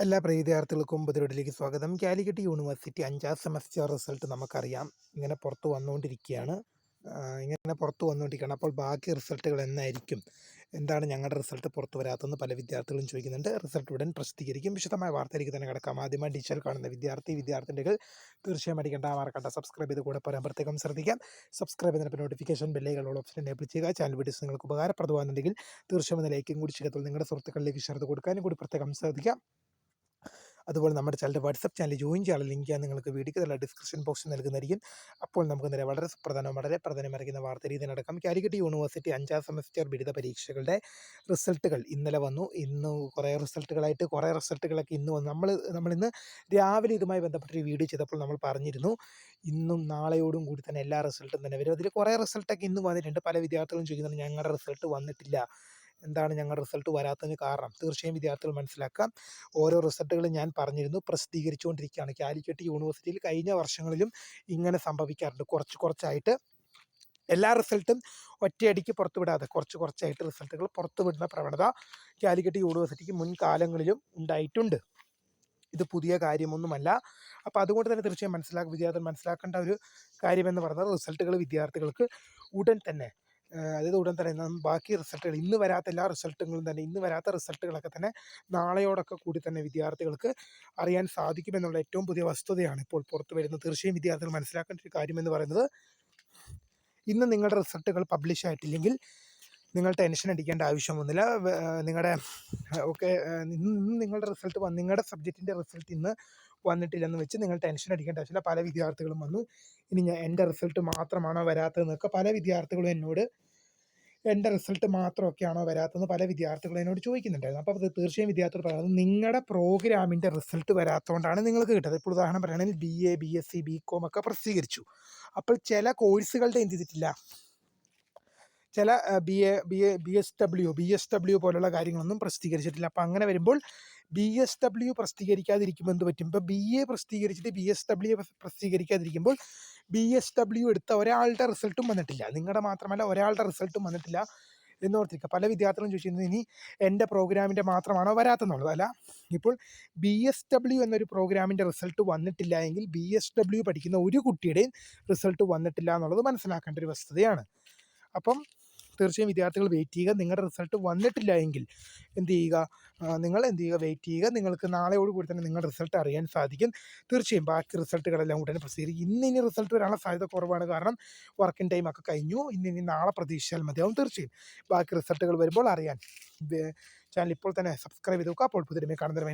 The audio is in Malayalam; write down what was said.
എല്ലാ പ്രിയ വിദ്യാർത്ഥികൾക്കും പുതിയൊരിലേക്ക് സ്വാഗതം. കാലിക്കറ്റ് യൂണിവേഴ്സിറ്റി 5ാം സെമസ്റ്റർ റിസൾട്ട് നമുക്കറിയാം. ഇങ്ങനെ പുറത്ത് വന്നുകൊണ്ടിരിക്കുകയാണ്. അപ്പോൾ ബാക്കി റിസൾട്ടുകൾ എന്നായിരിക്കും? എന്താണ് ഞങ്ങളുടെ റിസൾട്ട് പുറത്ത് വരാത്തതെന്ന് പല വിദ്യാർത്ഥികളും ചോദിക്കുന്നുണ്ട്. റിസൾട്ട് ഉടൻ പ്രസിദ്ധീകരിക്കും. വിശദമായ വാർത്തയിലേക്ക് തന്നെ കിടക്കാം. ആദ്യമായി ടീച്ചർ കാണുന്ന വിദ്യാർത്ഥിനികൾ തീർച്ചയായും അടിക്കേണ്ട മറക്കണ്ട സബ്സ്ക്രൈബ് ചെയ്ത് കൂടെ പറയാൻ പ്രത്യേകം ശ്രദ്ധിക്കാം. സബ്സ്ക്രൈബ് ചെയ്തപ്പോൾ നോട്ടിഫിക്കേഷൻ ബെല്ലുകളുള്ള ഓപ്ഷൻ എനേബിൾ ചെയ്യുക. ചാനൽ വീഡിയോസ് നിങ്ങൾക്ക് ഉപകാരപ്രദമാകുന്നുണ്ടെങ്കിൽ തീർച്ചയായും ഒന്ന് ലൈക്കും കൂടി ചെയ്യത്തുള്ളൂ. നിങ്ങളുടെ സുഹൃത്തുക്കളിലേക്ക് ഷെയർ ചെയ്ത് കൊടുക്കാനും കൂടി പ്രത്യേകം ശ്രദ്ധിക്കാം. അതുപോലെ നമ്മുടെ ചാനൽ വാട്സപ്പ് ചാനൽ ജോയിൻ ചെയ്യാനുള്ള ലിങ്ക് ഞാൻ നിങ്ങൾക്ക് വീഡിയോയ്ക്ക് ഡിസ്ക്രിപ്ഷൻ ബോക്സിൽ നൽകുന്നതായിരിക്കും. അപ്പോൾ നമുക്ക് നേരെ വളരെ പ്രധാനമറിയുന്ന വാർത്ത രീതി നടക്കാം. കാലിക്കറ്റ് യൂണിവേഴ്സിറ്റി 5ാം സെമസ്റ്റർ ബിരുദ പരീക്ഷകളുടെ റിസൾട്ടുകൾ ഇന്നലെ വന്നു. ഇന്ന് കുറേ റിസൾട്ടുകളൊക്കെ ഇന്ന് വന്നു. നമ്മളിന്ന് രാവിലെ ഇതുമായി ബന്ധപ്പെട്ടൊരു വീഡിയോ ചെയ്തപ്പോൾ നമ്മൾ പറഞ്ഞിരുന്നു, ഇന്നും നാളെയോടും കൂടി തന്നെ എല്ലാ റിസൾട്ടും തന്നെ വരും. അതിൽ കുറേ റിസൾട്ടൊക്കെ ഇന്ന് വന്നിട്ടുണ്ട്. പല വിദ്യാർത്ഥികളും ചോദിക്കുന്നുണ്ട്, ഞങ്ങളുടെ റിസൾട്ട് വന്നിട്ടില്ല, എന്താണ് ഞങ്ങളുടെ റിസൾട്ട് വരാത്തതിന് കാരണം? തീർച്ചയായും വിദ്യാർത്ഥികൾ മനസ്സിലാക്കാം. ഓരോ റിസൾട്ടുകളും ഞാൻ പറഞ്ഞിരുന്നു പ്രസിദ്ധീകരിച്ചുകൊണ്ടിരിക്കുകയാണ്. കാലിക്കറ്റ് യൂണിവേഴ്സിറ്റിയിൽ കഴിഞ്ഞ വർഷങ്ങളിലും ഇങ്ങനെ സംഭവിക്കാറുണ്ട്. കുറച്ചായിട്ട് എല്ലാ റിസൾട്ടും ഒറ്റയടിക്ക് പുറത്തുവിടാതെ കുറച്ചായിട്ട് റിസൾട്ടുകൾ പുറത്തുവിടുന്ന പ്രവണത കാലിക്കറ്റ് യൂണിവേഴ്സിറ്റിക്ക് മുൻകാലങ്ങളിലും ഉണ്ടായിട്ടുണ്ട്. ഇത് പുതിയ കാര്യമൊന്നുമല്ല. അപ്പോൾ അതുകൊണ്ട് തന്നെ തീർച്ചയായും വിദ്യാർത്ഥികൾ മനസ്സിലാക്കേണ്ട ഒരു കാര്യമെന്ന് പറയുന്നത്, റിസൾട്ടുകൾ വിദ്യാർത്ഥികൾക്ക് ഉടൻ തന്നെ ബാക്കി റിസൾട്ടുകൾ ഇന്ന് വരാത്ത റിസൾട്ടുകളൊക്കെ തന്നെ നാളെയോടൊക്കെ കൂടി തന്നെ വിദ്യാർത്ഥികൾക്ക് അറിയാൻ സാധിക്കുമെന്നുള്ള ഏറ്റവും പുതിയ വസ്തുതയാണ് ഇപ്പോൾ പുറത്തു വരുന്നത്. തീർച്ചയായും വിദ്യാർത്ഥികൾ മനസ്സിലാക്കേണ്ട ഒരു കാര്യമെന്ന് പറയുന്നത്, ഇന്ന് നിങ്ങളുടെ റിസൾട്ടുകൾ പബ്ലിഷ് ആയിട്ടില്ലെങ്കിൽ നിങ്ങൾ ടെൻഷൻ അടിക്കേണ്ട ആവശ്യമൊന്നുമില്ല. ഇന്ന് നിങ്ങളുടെ റിസൾട്ട് നിങ്ങളുടെ സബ്ജക്റ്റിൻ്റെ റിസൾട്ട് ഇന്ന് വന്നിട്ടില്ലെന്ന് വെച്ച് നിങ്ങൾ ടെൻഷൻ അടിക്കേണ്ട ആവശ്യമില്ല. പല വിദ്യാർത്ഥികളും വന്നു, ഇനി എൻ്റെ റിസൾട്ട് മാത്രമാണോ വരാത്തതെന്നൊക്കെ പല വിദ്യാർത്ഥികളും എന്നോട്, എൻ്റെ റിസൾട്ട് മാത്രമൊക്കെയാണോ വരാത്തതെന്ന് പല വിദ്യാർത്ഥികളും എന്നോട് ചോദിക്കുന്നുണ്ടായിരുന്നു. അപ്പോൾ അത് തീർച്ചയായും വിദ്യാർത്ഥികൾ പറയുന്നത്, നിങ്ങളുടെ പ്രോഗ്രാമിൻ്റെ റിസൾട്ട് വരാത്തതുകൊണ്ടാണ് നിങ്ങൾക്ക് കിട്ടുന്നത്. ഇപ്പോൾ ഉദാഹരണം പറയുകയാണെങ്കിൽ BA, BSc, BCom ഒക്കെ പ്രസിദ്ധീകരിച്ചു. അപ്പോൾ ചില കോഴ്സുകളുടെ എന്ത് ചെയ്തിട്ടില്ല, ചില BSW പോലുള്ള കാര്യങ്ങളൊന്നും പ്രസിദ്ധീകരിച്ചിട്ടില്ല. അപ്പോൾ അങ്ങനെ വരുമ്പോൾ BSW പ്രസിദ്ധീകരിക്കാതിരിക്കുമ്പോൾ എന്ത് പറ്റും? ഇപ്പോൾ BA പ്രസിദ്ധീകരിച്ചിട്ട് BSW പ്രസിദ്ധീകരിക്കാതിരിക്കുമ്പോൾ BSW എടുത്ത ഒരാളുടെ റിസൾട്ടും വന്നിട്ടില്ല. നിങ്ങളുടെ മാത്രമല്ല, ഒരാളുടെ റിസൾട്ടും വന്നിട്ടില്ല എന്നോർത്തിരിക്കുക. പല വിദ്യാർത്ഥികളും ചോദിച്ചിരുന്നത്, ഇനി എൻ്റെ പ്രോഗ്രാമിൻ്റെ മാത്രമാണോ വരാത്തെന്നുള്ളത്. അല്ല, ഇപ്പോൾ BSW എന്നൊരു പ്രോഗ്രാമിൻ്റെ റിസൾട്ട് വന്നിട്ടില്ല എങ്കിൽ BSW പഠിക്കുന്ന ഒരു കുട്ടിയുടെയും റിസൾട്ട് വന്നിട്ടില്ല എന്നുള്ളത് മനസ്സിലാക്കേണ്ട ഒരു വസ്തുതയാണ്. അപ്പം തീർച്ചയായും വിദ്യാർത്ഥികൾ വെയിറ്റ് ചെയ്യുക. നിങ്ങളുടെ റിസൾട്ട് വന്നിട്ടില്ല എങ്കിൽ നിങ്ങൾ വെയിറ്റ് ചെയ്യുക. നിങ്ങൾക്ക് നാളെയോട് കൂടി തന്നെ നിങ്ങളുടെ റിസൾട്ട് അറിയാൻ സാധിക്കും. തീർച്ചയായും ബാക്കി റിസൾട്ടുകളെല്ലാം ഉടനെ പ്രസിദ്ധീകരിക്കും. ഇനി റിസൾട്ട് വരാനുള്ള സാധ്യത കുറവാണ്. കാരണം വർക്കിംഗ് ടൈം ഒക്കെ കഴിഞ്ഞു. ഇനി നാളെ പ്രതീക്ഷിച്ചാൽ മതിയാവും. തീർച്ചയായും ബാക്കി റിസൾട്ടുകൾ വരുമ്പോൾ അറിയാൻ ചാനൽ ഇപ്പോൾ തന്നെ സബ്സ്ക്രൈബ് ചെയ്ത് നോക്കുക. അപ്പോൾ പുതിയ കാണുന്നതിന്